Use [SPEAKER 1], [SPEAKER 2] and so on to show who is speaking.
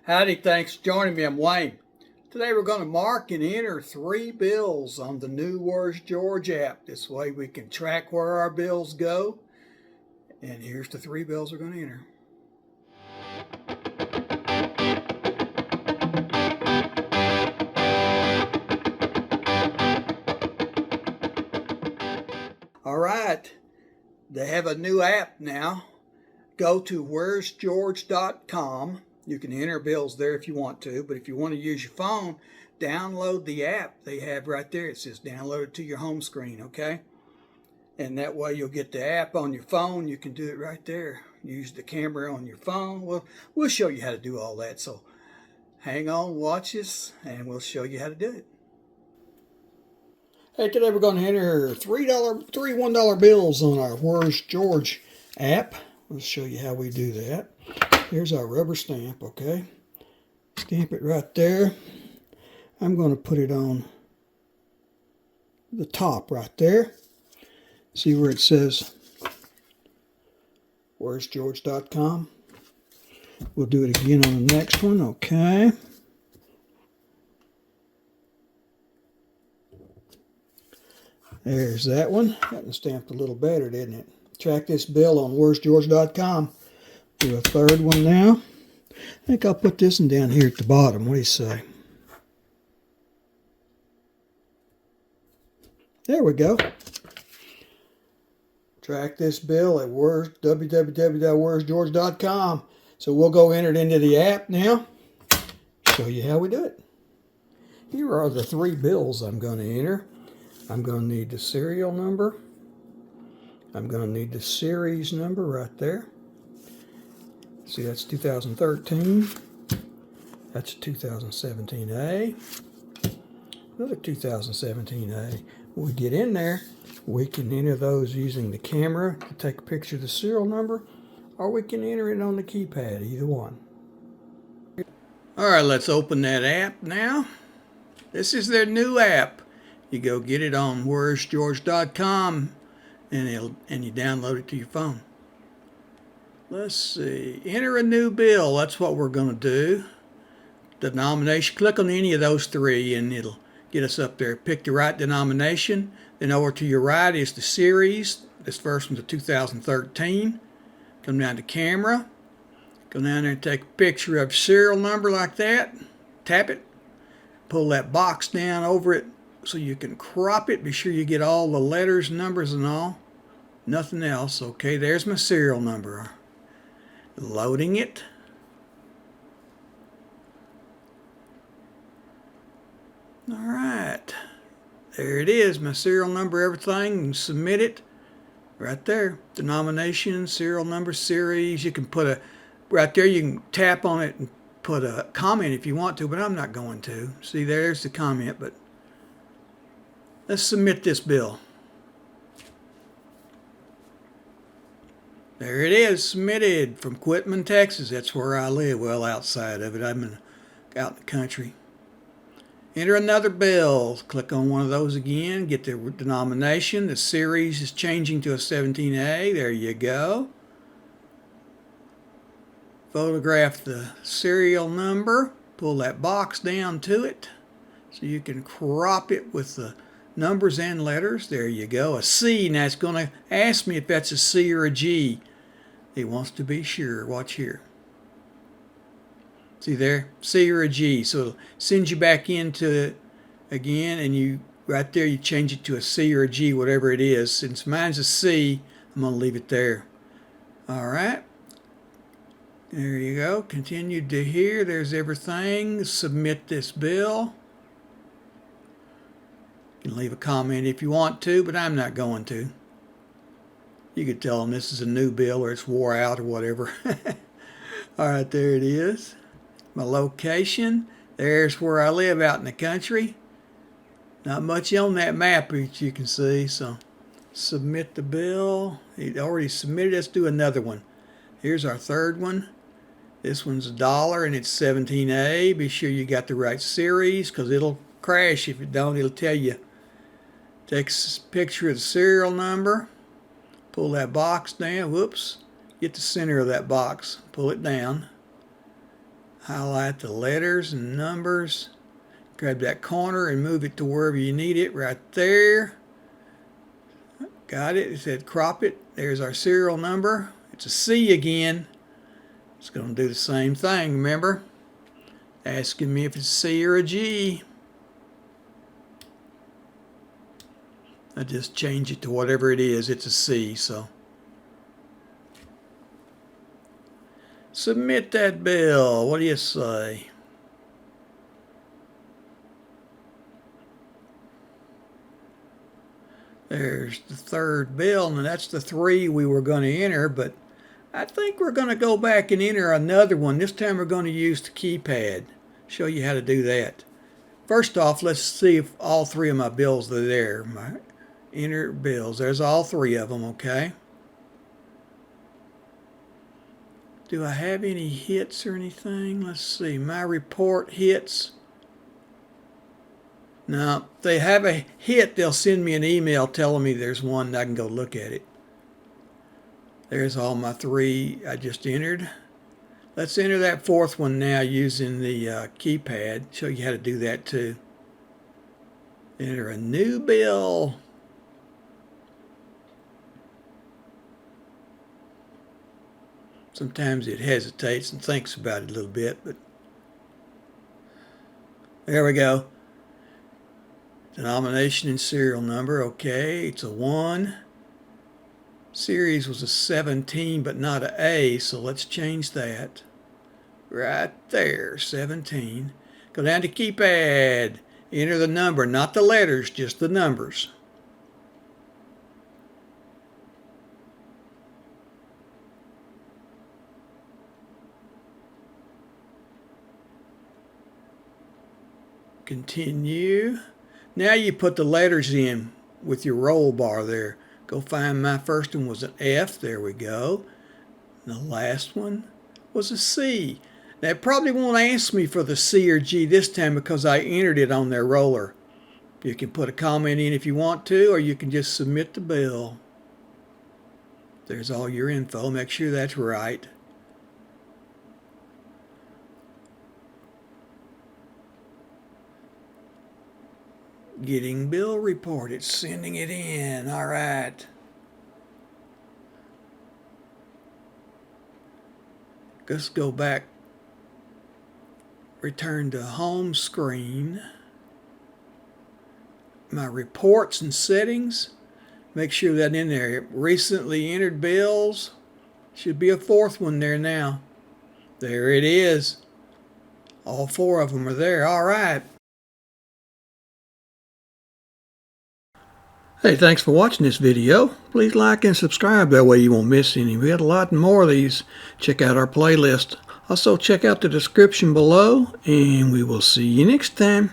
[SPEAKER 1] Howdy, thanks for joining me. I'm Wayne. Today we're going to mark and enter 3 bills on the new Where's George app. This way we can track where our bills go. And here's the 3 bills we're going to enter. Alright, they have a new app now. Go to wheresgeorge.com. You can enter bills there if you want to, but if you want to use your phone, download the app they have right there. It says download it to your home screen, okay? And that way you'll get the app on your phone. You can do it right there. Use the camera on your phone. We'll show you how to do all that. So hang on, watch us, and we'll show you how to do it. Hey, today we're going to enter three $1 bills on our Where's George app. We'll show you how we do that. Here's our rubber stamp, okay? Stamp it right there. I'm going to put it on the top right there. See where it says wheresgeorge.com. We'll do it again on the next one, okay? There's that one. Got it stamped a little better, didn't it? Track this bill on wheresgeorge.com. Do a third one now. I think I'll put this one down here at the bottom. What do you say? There we go. Track this bill at www.wheresgeorge.com. So we'll go enter it into the app now. Show you how we do it. Here are the 3 bills I'm going to enter. I'm going to need the serial number. I'm going to need the series number right there. See, that's 2013. That's 2017A. Another 2017A. When we get in there, we can enter those using the camera to take a picture of the serial number, or we can enter it on the keypad, either one. All right, let's open that app now. This is their new app. You go get it on wheresgeorge.com, and you download it to your phone. Let's see, enter a new bill. That's what we're going to do. Denomination, click on any of those 3 and it'll get us up there. Pick the right denomination. Then over to your right is the series. This first one's a 2013. Come down to camera. Go down there and take a picture of serial number like that. Tap it. Pull that box down over it so you can crop it. Be sure you get all the letters, numbers, and all. Nothing else. Okay, there's my serial number. Loading it. All right. There it is, my serial number, everything. And submit it right there. Denomination, serial number, series. You can put right there, you can tap on it and put a comment if you want to, but I'm not going to. See, there's the comment, but let's submit this bill. There it is, submitted from Quitman, Texas. That's where I live. Well, outside of it. I'm out in the country. Enter another bill. Click on one of those again. Get the denomination. The series is changing to a 17A. There you go. Photograph the serial number. Pull that box down to it so you can crop it with the numbers and letters. There you go. A C. Now it's going to ask me if that's a C or a G. It wants to be sure. Watch here. See there? C or a G. So it'll send you back into it again, and you right there you change it to a C or a G, whatever it is. Since mine's a C, I'm going to leave it there. All right. There you go. Continue to here. There's everything. Submit this bill. You can leave a comment if you want to, but I'm not going to. You could tell them this is a new bill or it's wore out or whatever. All right, there it is. My location. There's where I live out in the country. Not much on that map, as you can see. So submit the bill. It already submitted. Let's do another one. Here's our third one. This one's $1 and it's 17A. Be sure you got the right series because it'll crash if it don't. It'll tell you. Take a picture of the serial number. Pull that box down. Whoops. Get the center of that box. Pull it down. Highlight the letters and numbers. Grab that corner and move it to wherever you need it, right there. Got it. It said crop it. There's our serial number. It's a C again. It's going to do the same thing, remember? Asking me if it's a C or a G. I just change it to whatever it is. It's a C, so. Submit that bill. What do you say? There's the third bill, and that's the 3 we were going to enter, but I think we're going to go back and enter another one. This time we're going to use the keypad. Show you how to do that. First off, let's see if all 3 of my bills are there. My enter bills. There's all 3 of them, okay? Do I have any hits or anything? Let's see. My report hits. Now, if they have a hit, they'll send me an email telling me there's one and I can go look at it. There's all my 3 I just entered. Let's enter that 4th one now using the keypad. Show you how to do that too. Enter a new bill. Sometimes it hesitates and thinks about it a little bit, but there we go. Denomination and serial number, okay, it's a 1. Series was a 17, but not an A, so let's change that. Right there, 17. Go down to keypad. Enter the number, not the letters, just the numbers. Continue. Now you put the letters in with your roll bar there. Go find my first one was an F. There we go. And the last one was a C. Now it probably won't ask me for the C or G this time because I entered it on their roller. You can put a comment in if you want to, or you can just submit the bill. There's all your info. Make sure that's right. Getting bill report. It's sending it in. All right. Let's go back. Return to home screen. My reports and settings. Make sure that in there. Recently entered bills. Should be a 4th one there now. There it is. All 4 of them are there. All right. Hey, thanks for watching this video. Please like and subscribe, that way you won't miss any. We got a lot more of these. Check out our playlist. Also check out the description below, and we will see you next time.